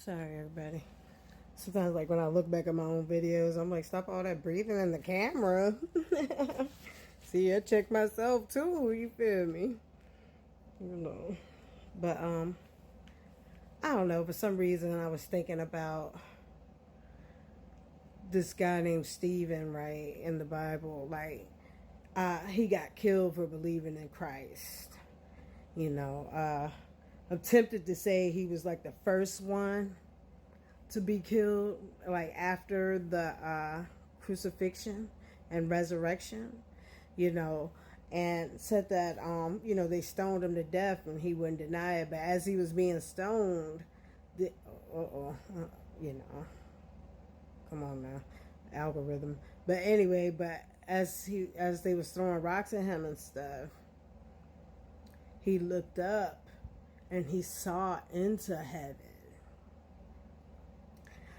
Sorry, everybody. Sometimes, like, when I look back at my own videos, I'm like, stop all that breathing in the camera. See, I check myself, too. You feel me? You know. But, I don't know. For some reason, I was thinking about this guy named Stephen, right, in the Bible. Like, he got killed for believing in Christ. You know, I'm tempted to say he was like the first one to be killed, like after the crucifixion and resurrection, you know, and said that, you know, they stoned him to death and he wouldn't deny it. But as he was being stoned, the, you know, come on now, algorithm. But anyway, but as they was throwing rocks at him and stuff, he looked up and he saw into heaven.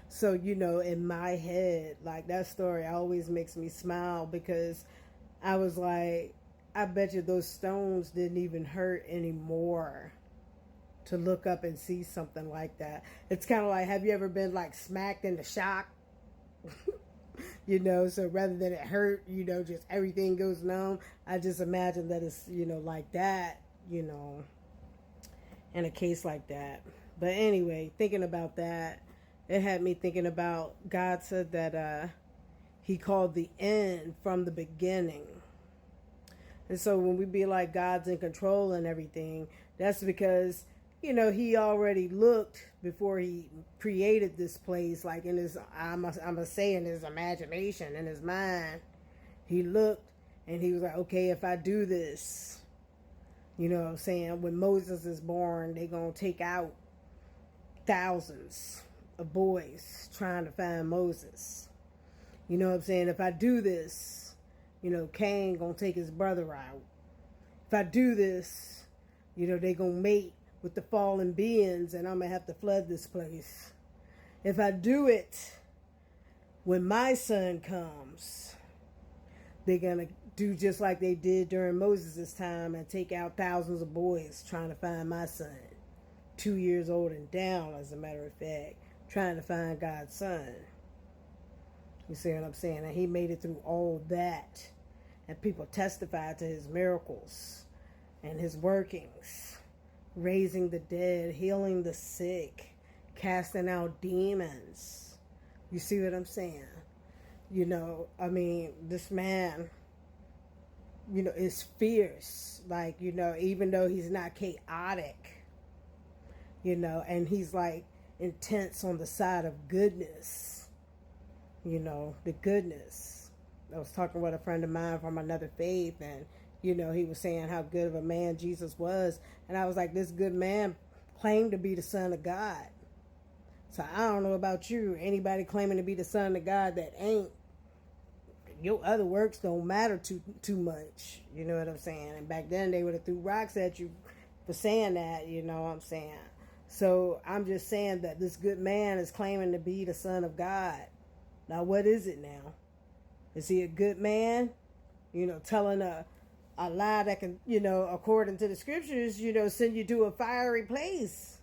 So, you know, in my head, like, that story always makes me smile because I was like, I bet you those stones didn't even hurt anymore to look up and see something like that. It's kind of like, have you ever been like smacked into shock? You know, so rather than it hurt, you know, just everything goes numb. I just imagine that it's, you know, like that, you know, in a case like that. But anyway, thinking about that, it had me thinking about God said that he called the end from the beginning. And so when we be like God's in control and everything, that's because, you know, he already looked before he created this place, like in his, I'm gonna say in his imagination, in his mind, he looked and he was like, okay, if I do this, you know what I'm saying, when Moses is born, they gonna take out thousands of boys trying to find Moses. You know what I'm saying? If I do this, you know, Cain gonna take his brother out. If I do this, you know, they gonna mate with the fallen beings and I'm gonna have to flood this place. If I do it, when my son comes, they're gonna do just like they did during Moses' time and take out thousands of boys trying to find my son. 2 years old and down, as a matter of fact, trying to find God's son. You see what I'm saying? And he made it through all that. And people testified to his miracles and his workings. Raising the dead, healing the sick, casting out demons. You see what I'm saying? You know, I mean, this man, you know, is fierce. Like, you know, even though he's not chaotic, you know, and he's like intense on the side of goodness, you know, the goodness. I was talking with a friend of mine from another faith, and, you know, he was saying how good of a man Jesus was. And I was like, this good man claimed to be the Son of God. So I don't know about you. Anybody claiming to be the Son of God that ain't, your other works don't matter too much. You know what I'm saying? And back then they would have threw rocks at you for saying that, you know what I'm saying? So I'm just saying that this good man is claiming to be the Son of God. Now, what is it now? Is he a good man? You know, telling a lie that can, you know, according to the scriptures, you know, send you to a fiery place.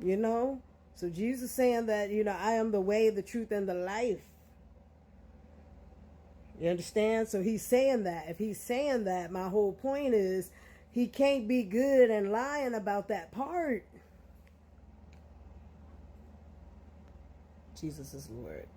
You know? So Jesus saying that, you know, I am the way, the truth, and the life. You understand? So he's saying that. If he's saying that, my whole point is he can't be good and lying about that part. Jesus is Lord.